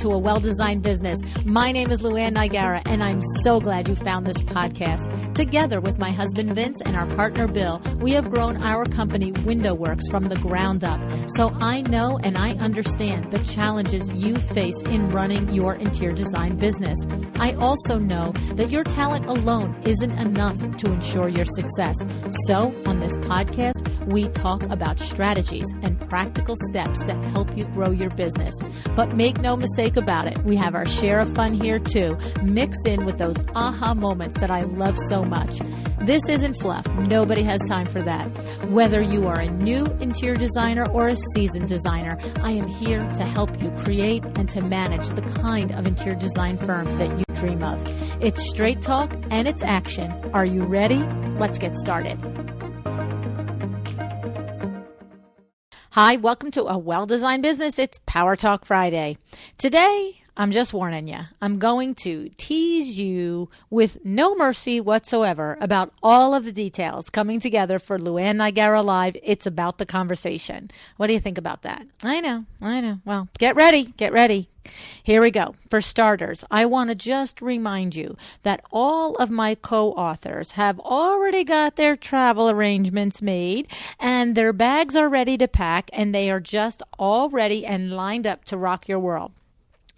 to A Well-Designed Business. My name is Luann Nigara, and I'm so glad you found this podcast. Together with my husband Vince and our partner Bill, we have grown our company WindowWorks from the ground up. So I know and I understand the challenges you face in running your interior design business. I also know that your talent alone isn't enough to ensure your success. So on this podcast, we talk about strategies and practical steps to help you grow your business. But make no mistake about it, we have our share of fun here too, mixed in with those aha moments that I love so much. This isn't fluff. Nobody has time for that. Whether you are a new interior designer or a seasoned designer, I am here to help you create and to manage the kind of interior design firm that you dream of. It's straight talk and it's action. Are you ready? Let's get started. Hi, welcome to A Well-Designed Business. It's Power Talk Friday. Today, I'm just warning you, I'm going to tease you with no mercy whatsoever about all of the details coming together for Luann Nigara Live. It's about the conversation. What do you think about that? I know. Well, get ready. Here we go. For starters, I want to just remind you that all of my co-authors have already got their travel arrangements made and their bags are ready to pack, and they are just all ready and lined up to rock your world.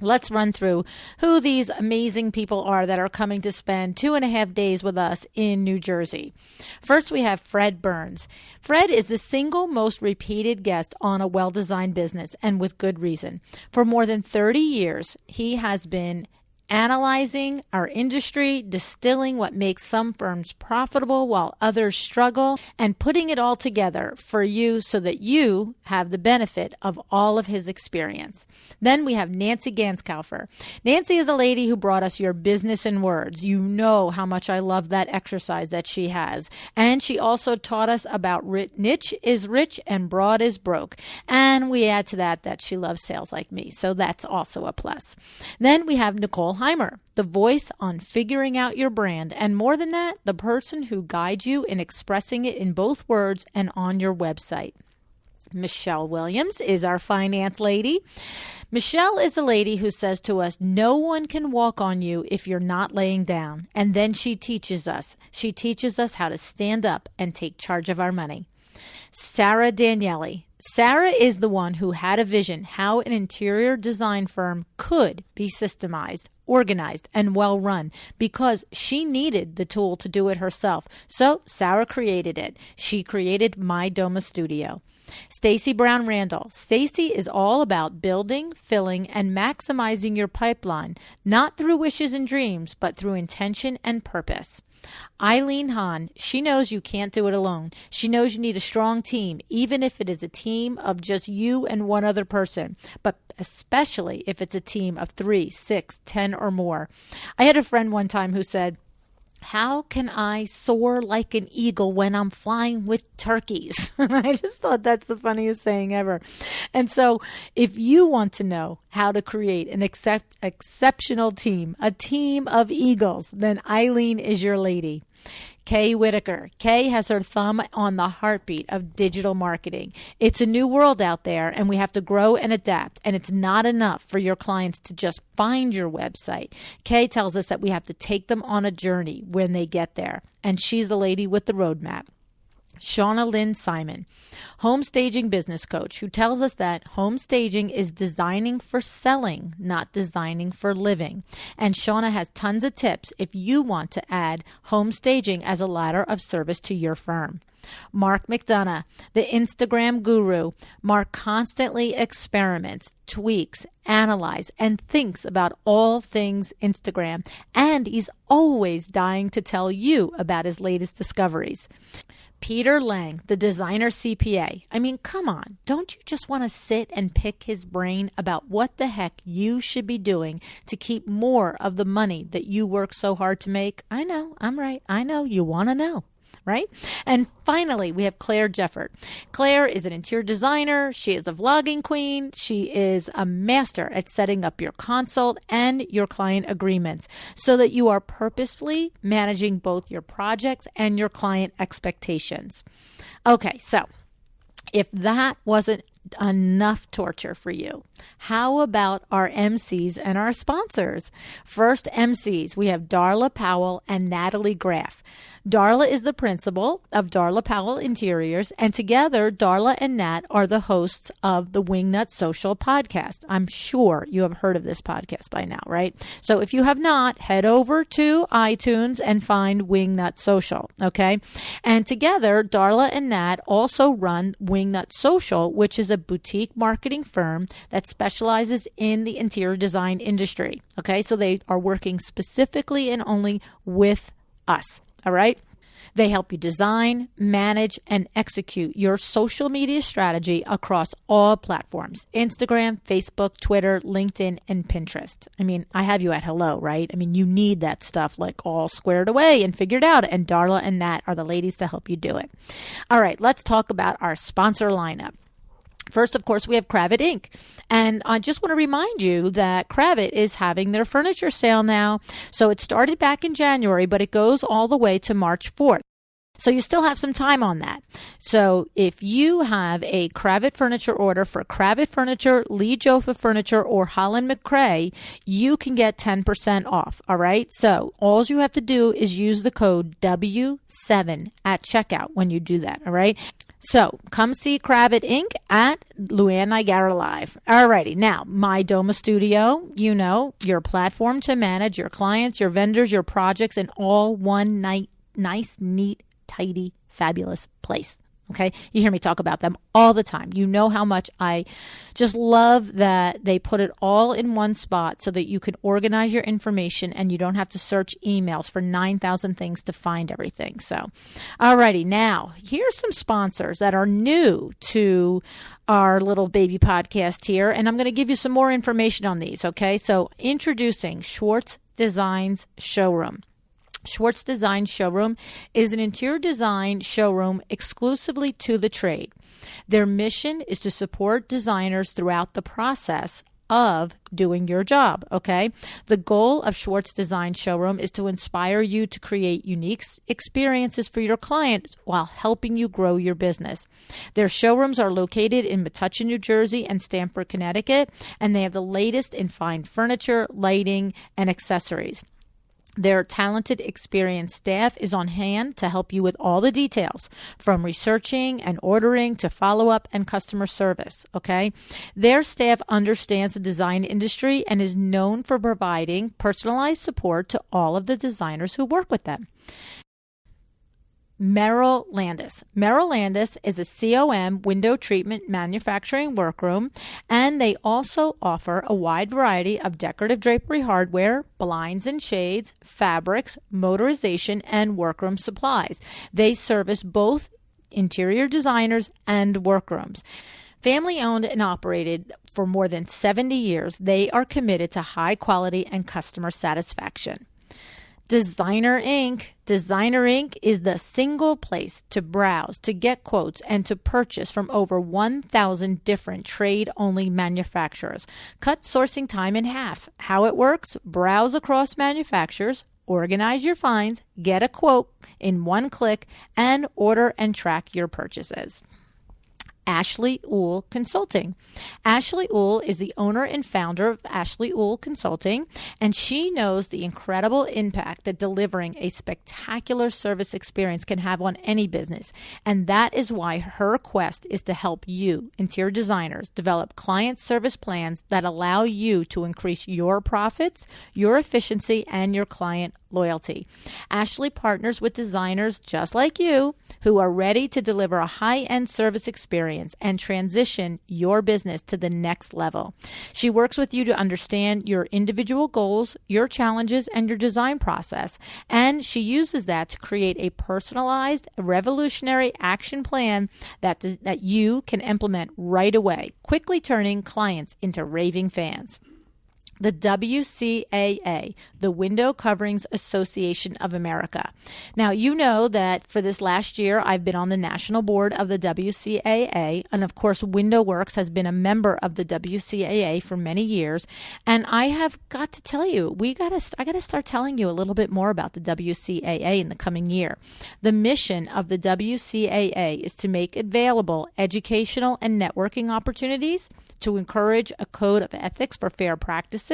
Let's run through who these amazing people are that are coming to spend 2.5 days with us in New Jersey. First, we have Fred Burns. Fred is the single most repeated guest on A Well-Designed Business, and with good reason. For more than 30 years, he has been analyzing our industry, distilling what makes some firms profitable while others struggle, and putting it all together for you so that you have the benefit of all of his experience. Then we have Nancy Ganskaufer. Nancy is a lady who brought us Your Business in Words. You know how much I love that exercise that she has. And she also taught us about niche is rich and broad is broke. And we add to that she loves sales like me. So that's also a plus. Then we have Nicole Heimer, the voice on figuring out your brand, and more than that, the person who guides you in expressing it in both words and on your website. Michelle Williams is our finance lady. Michelle is a lady who says to us, no one can walk on you if you're not laying down. And then she teaches us. She teaches us how to stand up and take charge of our money. Sarah Danielli. Sarah is the one who had a vision how an interior design firm could be systemized, organized, and well run because she needed the tool to do it herself. So Sarah created it. She created My Doma Studio. Stacy Brown Randall. Stacy is all about building, filling, and maximizing your pipeline, not through wishes and dreams, but through intention and purpose. Eileen Hahn, she knows you can't do it alone. She knows you need a strong team, even if it is a team of just you and one other person, but especially if it's a team of 3, 6, 10 or more. I had a friend one time who said, how can I soar like an eagle when I'm flying with turkeys? I just thought that's the funniest saying ever. And so if you want to know how to create an exceptional team, a team of eagles, then Eileen is your lady. Kay Whitaker. Kay has her thumb on the heartbeat of digital marketing. It's a new world out there, and we have to grow and adapt, and it's not enough for your clients to just find your website. Kay tells us that we have to take them on a journey when they get there, and she's the lady with the roadmap. Shauna Lynn Simon, home staging business coach, who tells us that home staging is designing for selling, not designing for living. And Shauna has tons of tips if you want to add home staging as a ladder of service to your firm. Mark McDonough, the Instagram guru. Mark constantly experiments, tweaks, analyzes, and thinks about all things Instagram. And he's always dying to tell you about his latest discoveries. Peter Lang, the designer CPA. I mean, come on. Don't you just want to sit and pick his brain about what the heck you should be doing to keep more of the money that you work so hard to make? I know, I'm right. I know you want to know. Right? And finally, we have Claire Jeffert. Claire is an interior designer. She is a vlogging queen. She is a master at setting up your consult and your client agreements so that you are purposefully managing both your projects and your client expectations. Okay, so if that wasn't enough torture for you. How about our MCs and our sponsors? First, MCs, we have Darla Powell and Natalie Graff. Darla is the principal of Darla Powell Interiors, and together, Darla and Nat are the hosts of the Wingnut Social podcast. I'm sure you have heard of this podcast by now, right? So if you have not, head over to iTunes and find Wingnut Social, okay? And together, Darla and Nat also run Wingnut Social, which is a boutique marketing firm that specializes in the interior design industry, okay? So they are working specifically and only with us. All right. They help you design, manage, and execute your social media strategy across all platforms: Instagram, Facebook, Twitter, LinkedIn, and Pinterest. I mean, I have you at hello, right? I mean, you need that stuff like all squared away and figured out. And Darla and Nat are the ladies to help you do it. All right. Let's talk about our sponsor lineup. First, of course, we have Kravet Inc. And I just want to remind you that Kravet is having their furniture sale now. So it started back in January, but it goes all the way to March 4th. So you still have some time on that. So if you have a Kravet furniture order for Kravet Furniture, Lee Joffa Furniture, or Holland McCrae, you can get 10% off. All right. So all you have to do is use the code W7 at checkout when you do that. All right. So come see Kravet Inc. at Luann Nigara Live. Alrighty, now My Doma Studio, you know, your platform to manage your clients, your vendors, your projects in all one nice, neat, tidy, fabulous place. Okay, you hear me talk about them all the time. You know how much I just love that they put it all in one spot so that you can organize your information and you don't have to search emails for 9,000 things to find everything. So, alrighty, now here's some sponsors that are new to our little baby podcast here, and I'm going to give you some more information on these. Okay, so introducing Schwartz Designs Showroom. Schwartz Design Showroom is an interior design showroom exclusively to the trade. Their mission is to support designers throughout the process of doing your job, okay? The goal of Schwartz Design Showroom is to inspire you to create unique experiences for your clients while helping you grow your business. Their showrooms are located in Metuchen, New Jersey and Stamford, Connecticut, and they have the latest in fine furniture, lighting, and accessories. Their talented, experienced staff is on hand to help you with all the details, from researching and ordering to follow-up and customer service, okay? Their staff understands the design industry and is known for providing personalized support to all of the designers who work with them. Merrill Landis. Merrill Landis is a COM window treatment manufacturing workroom, and they also offer a wide variety of decorative drapery hardware, blinds and shades, fabrics, motorization, and workroom supplies. They service both interior designers and workrooms. Family owned and operated for more than 70 years, they are committed to high quality and customer satisfaction. Designer Inc. Designer Inc. is the single place to browse, to get quotes, and to purchase from over 1,000 different trade-only manufacturers. Cut sourcing time in half. How it works? Browse across manufacturers, organize your finds, get a quote in one click, and order and track your purchases. Ashley Uhl Consulting. Ashley Uhl is the owner and founder of Ashley Uhl Consulting, and she knows the incredible impact that delivering a spectacular service experience can have on any business. And that is why her quest is to help you, interior designers, develop client service plans that allow you to increase your profits, your efficiency, and your client loyalty. Ashley partners with designers just like you who are ready to deliver a high-end service experience and transition your business to the next level. She works with you to understand your individual goals, your challenges, and your design process, and she uses that to create a personalized, revolutionary action plan that you can implement right away, quickly turning clients into raving fans. The WCAA, the Window Coverings Association of America. Now, you know that for this last year, I've been on the national board of the WCAA, and of course, WindowWorks has been a member of the WCAA for many years. And I have got to tell you, I got to start telling you a little bit more about the WCAA in the coming year. The mission of the WCAA is to make available educational and networking opportunities, to encourage a code of ethics for fair practices,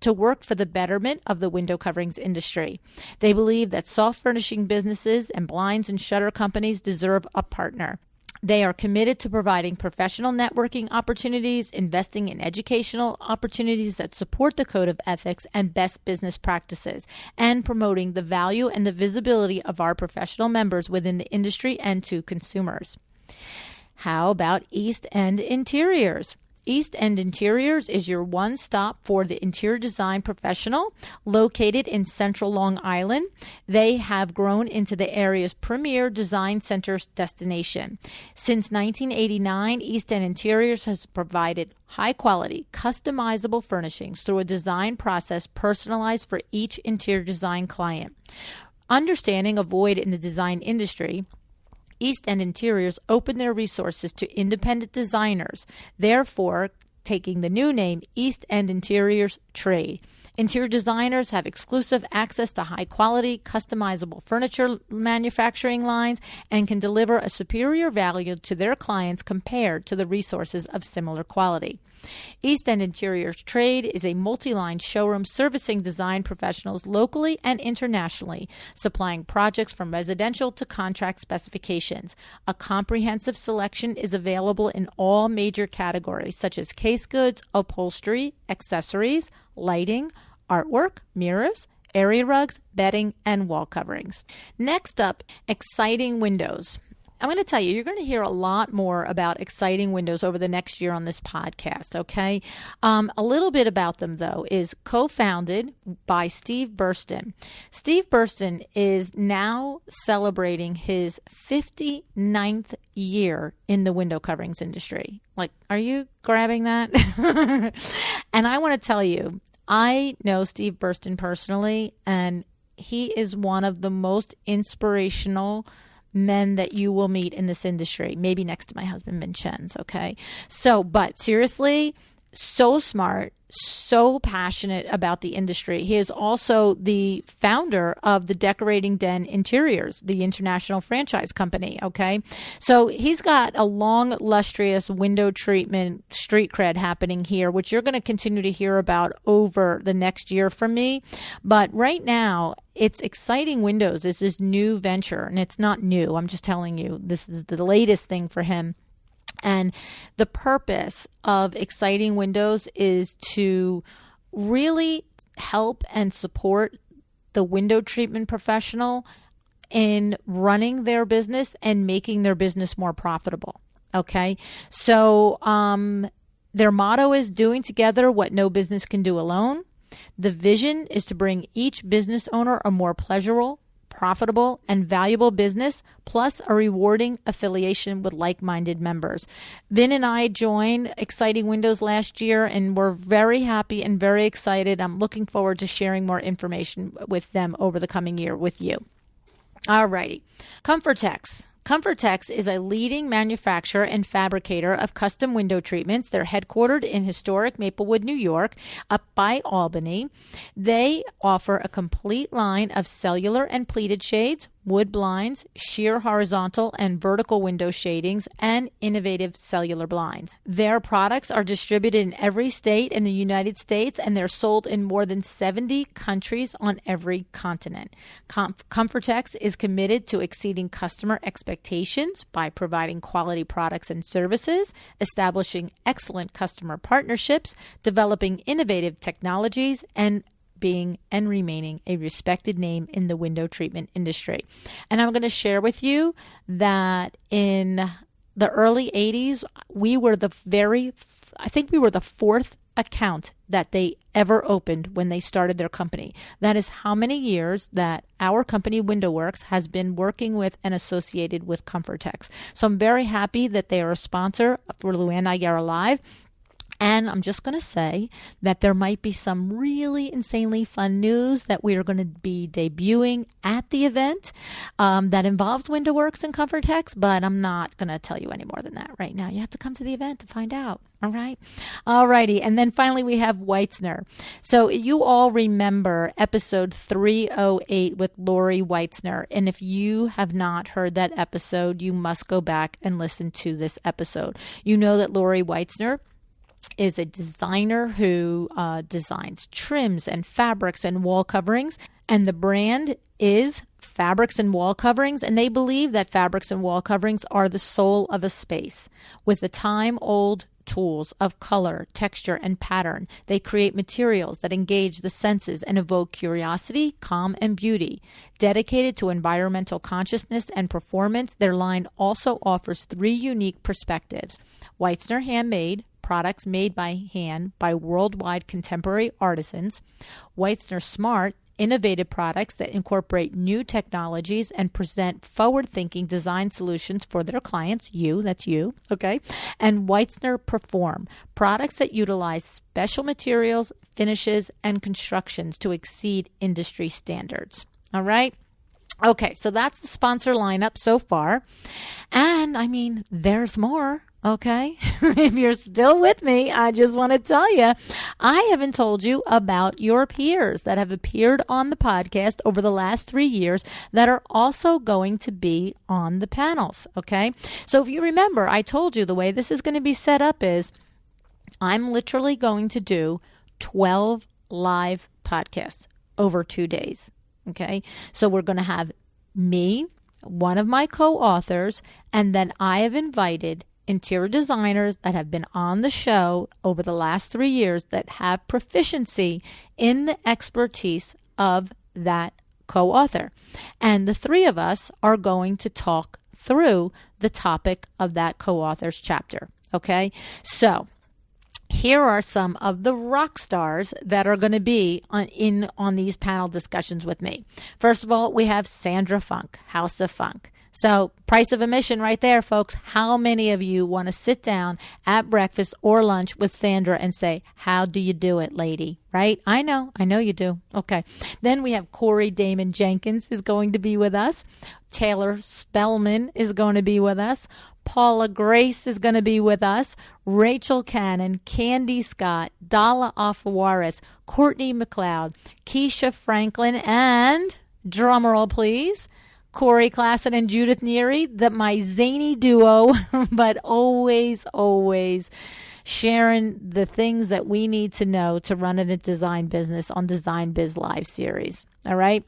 to work for the betterment of the window coverings industry. They believe that soft furnishing businesses and blinds and shutter companies deserve a partner. They are committed to providing professional networking opportunities, investing in educational opportunities that support the code of ethics and best business practices, and promoting the value and the visibility of our professional members within the industry and to consumers. How about East End Interiors? East End Interiors is your one-stop for the interior design professional located in central Long Island. They have grown into the area's premier design center destination. Since 1989, East End Interiors has provided high-quality, customizable furnishings through a design process personalized for each interior design client. Understanding a void in the design industry, East End Interiors opened their resources to independent designers, therefore taking the new name East End Interiors Trade. Interior designers have exclusive access to high-quality, customizable furniture manufacturing lines and can deliver a superior value to their clients compared to the resources of similar quality. East End Interiors Trade is a multi-line showroom servicing design professionals locally and internationally, supplying projects from residential to contract specifications. A comprehensive selection is available in all major categories such as case goods, upholstery, accessories, lighting, artwork, mirrors, area rugs, bedding, and wall coverings. Next up, exciting windows. I'm going to tell you, you're going to hear a lot more about exciting windows over the next year on this podcast, okay? A little bit about them, though, is co-founded by Steve Burston. Steve Burston is now celebrating his 59th year in the window coverings industry. Like, are you grabbing that? And I want to tell you, I know Steve Burston personally, and he is one of the most inspirational men that you will meet in this industry, maybe next to my husband, Vincenz, okay? So, but seriously, so smart, so passionate about the industry. He is also the founder of the Decorating Den Interiors, the international franchise company, okay? So he's got a long, illustrious window treatment street cred happening here, which you're going to continue to hear about over the next year from me. But right now, it's Exciting Windows is this new venture, and it's not new. I'm just telling you, this is the latest thing for him. And the purpose of Exciting Windows is to really help and support the window treatment professional in running their business and making their business more profitable. Okay. So their motto is doing together what no business can do alone. The vision is to bring each business owner a more pleasurable, profitable, and valuable business, plus a rewarding affiliation with like-minded members. Vin and I joined Exciting Windows last year, and we're very happy and very excited. I'm looking forward to sharing more information with them over the coming year with you. All righty. Comfortex. Comfortex is a leading manufacturer and fabricator of custom window treatments. They're headquartered in historic Maplewood, New York, up by Albany. They offer a complete line of cellular and pleated shades, wood blinds, sheer horizontal and vertical window shadings, and innovative cellular blinds. Their products are distributed in every state in the United States, and they're sold in more than 70 countries on every continent. Comfortex is committed to exceeding customer expectations by providing quality products and services, establishing excellent customer partnerships, developing innovative technologies, and being and remaining a respected name in the window treatment industry. And I'm going to share with you that in the early 80s, we were the fourth account that they ever opened when they started their company. That is how many years that our company, WindowWorks, has been working with and associated with Comfortex. So I'm very happy that they are a sponsor for Luann Nigara Live. And I'm just going to say that there might be some really insanely fun news that we are going to be debuting at the event that involves WindowWorks and ComfortTex, but I'm not going to tell you any more than that right now. You have to come to the event to find out. All right. All righty. And then finally, we have Weitzner. So you all remember episode 308 with Lori Weitzner. And if you have not heard that episode, you must go back and listen to this episode. You know that Lori Weitzner is a designer who designs trims and fabrics and wall coverings. And the brand is Fabrics and Wall Coverings. And they believe that fabrics and wall coverings are the soul of a space. With the time-old tools of color, texture, and pattern, they create materials that engage the senses and evoke curiosity, calm, and beauty. Dedicated to environmental consciousness and performance, their line also offers 3 unique perspectives: Weitzner Handmade, products made by hand by worldwide contemporary artisans; Weitzner Smart, innovative products that incorporate new technologies and present forward-thinking design solutions for their clients, that's you, okay? And Weitzner Perform, products that utilize special materials, finishes, and constructions to exceed industry standards. All right? Okay, so that's the sponsor lineup so far. And, I mean, there's more. Okay, if you're still with me, I just want to tell you, I haven't told you about your peers that have appeared on the podcast over the last 3 years that are also going to be on the panels. Okay, so if you remember, I told you the way this is going to be set up is I'm literally going to do 12 live podcasts over 2 days. Okay, so we're going to have me, one of my co-authors, and then I have invited interior designers that have been on the show over the last 3 years that have proficiency in the expertise of that co-author. And the 3 of us are going to talk through the topic of that co-author's chapter. Okay, so here are some of the rock stars that are going to be on these panel discussions with me. First of all, we have Sandra Funk, House of Funk. So price of admission right there, folks. How many of you want to sit down at breakfast or lunch with Sandra and say, how do you do it, lady? Right? I know you do. Okay. Then we have Corey Damon Jenkins is going to be with us. Taylor Spellman is going to be with us. Paula Grace is going to be with us. Rachel Cannon, Candy Scott, Dala Afawaris, Courtney McLeod, Keisha Franklin, and drumroll please, Corey Klassen and Judith Neary, my zany duo, but always sharing the things that we need to know to run a design business on Design Biz Live series. All right.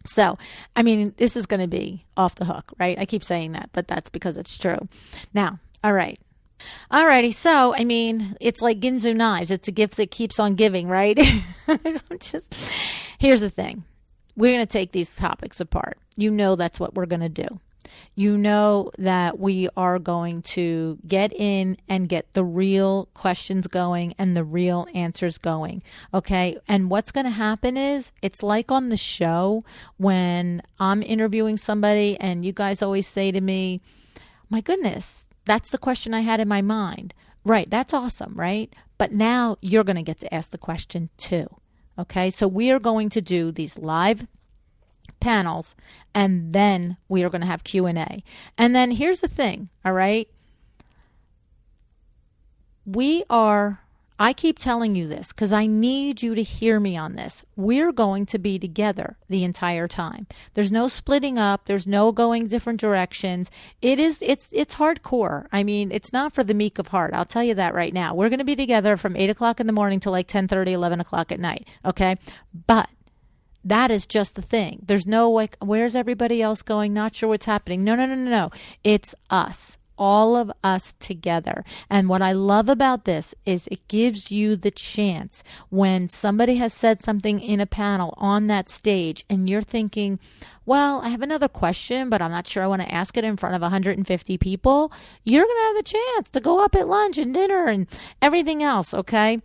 So, I mean, this is going to be off the hook, right? I keep saying that, but that's because it's true. Now, all right. Alrighty, so, I mean, it's like Ginzu knives. It's a gift that keeps on giving, right? Here's the thing. We're going to take these topics apart. You know that's what we're going to do. You know that we are going to get in and get the real questions going and the real answers going, okay? And what's going to happen is it's like on the show when I'm interviewing somebody and you guys always say to me, my goodness, that's the question I had in my mind. Right, that's awesome, right? But now you're going to get to ask the question too. Okay, so we are going to do these live panels and then we are going to have Q&A. And then here's the thing, all right? I keep telling you this because I need you to hear me on this. We're going to be together the entire time. There's no splitting up. There's no going different directions. It's hardcore. I mean, it's not for the meek of heart. I'll tell you that right now. We're going to be together from 8 o'clock in the morning to like 10:30, 11 o'clock at night. Okay. But that is just the thing. There's no like, where's everybody else going? Not sure what's happening. No. It's us. All of us together. And what I love about this is it gives you the chance when somebody has said something in a panel on that stage and you're thinking, well, I have another question, but I'm not sure I want to ask it in front of 150 people. You're going to have the chance to go up at lunch and dinner and everything else, okay?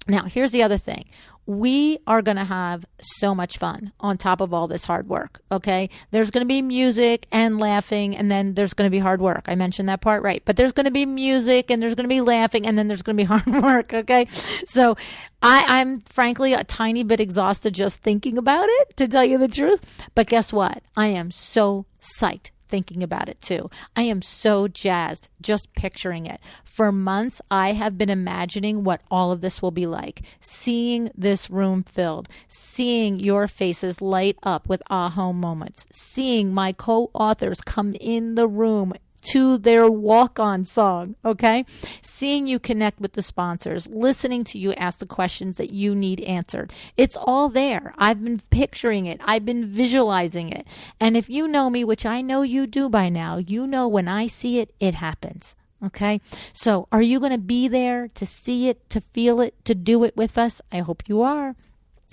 Now, here's the other thing. we are going to have so much fun on top of all this hard work. Okay. There's going to be music and laughing, and then there's going to be hard work. I mentioned that part right, but there's going to be music and there's going to be laughing, and then there's going to be hard work. Okay. So I'm frankly a tiny bit exhausted just thinking about it, to tell you the truth. But guess what? I am so psyched thinking about it too. I am so jazzed just picturing it. For months, I have been imagining what all of this will be like. Seeing this room filled, seeing your faces light up with aha moments, seeing my co-authors come in the room to their walk-on song, okay? Seeing you connect with the sponsors, listening to you ask the questions that you need answered. It's all there. I've been picturing it. I've been visualizing it. And if you know me, which I know you do by now, you know when I see it, it happens, okay? So are you going to be there to see it, to feel it, to do it with us? I hope you are.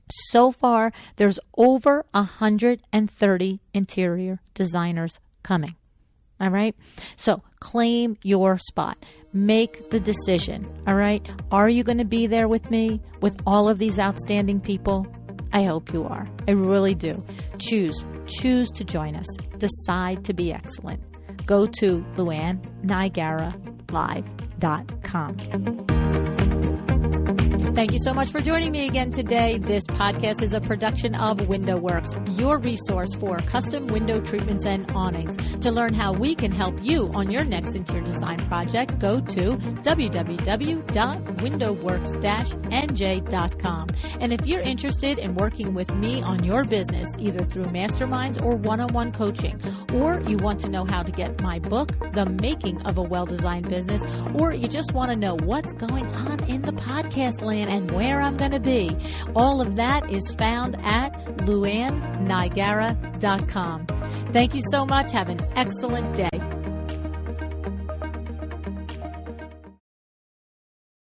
So far, there's over 130 interior designers coming. All right. So claim your spot. Make the decision. All right. Are you going to be there with me, with all of these outstanding people? I hope you are. I really do. Choose to join us. Decide to be excellent. Go to LuannNigaraLive.com. Thank you so much for joining me again today. This podcast is a production of WindowWorks, your resource for custom window treatments and awnings. To learn how we can help you on your next interior design project, go to www.windowworks-nj.com. And if you're interested in working with me on your business, either through masterminds or one-on-one coaching, or you want to know how to get my book, The Making of a Well-Designed Business, or you just want to know what's going on in the podcast land and where I'm going to be, all of that is found at LuannNigara.com. Thank you so much. Have an excellent day.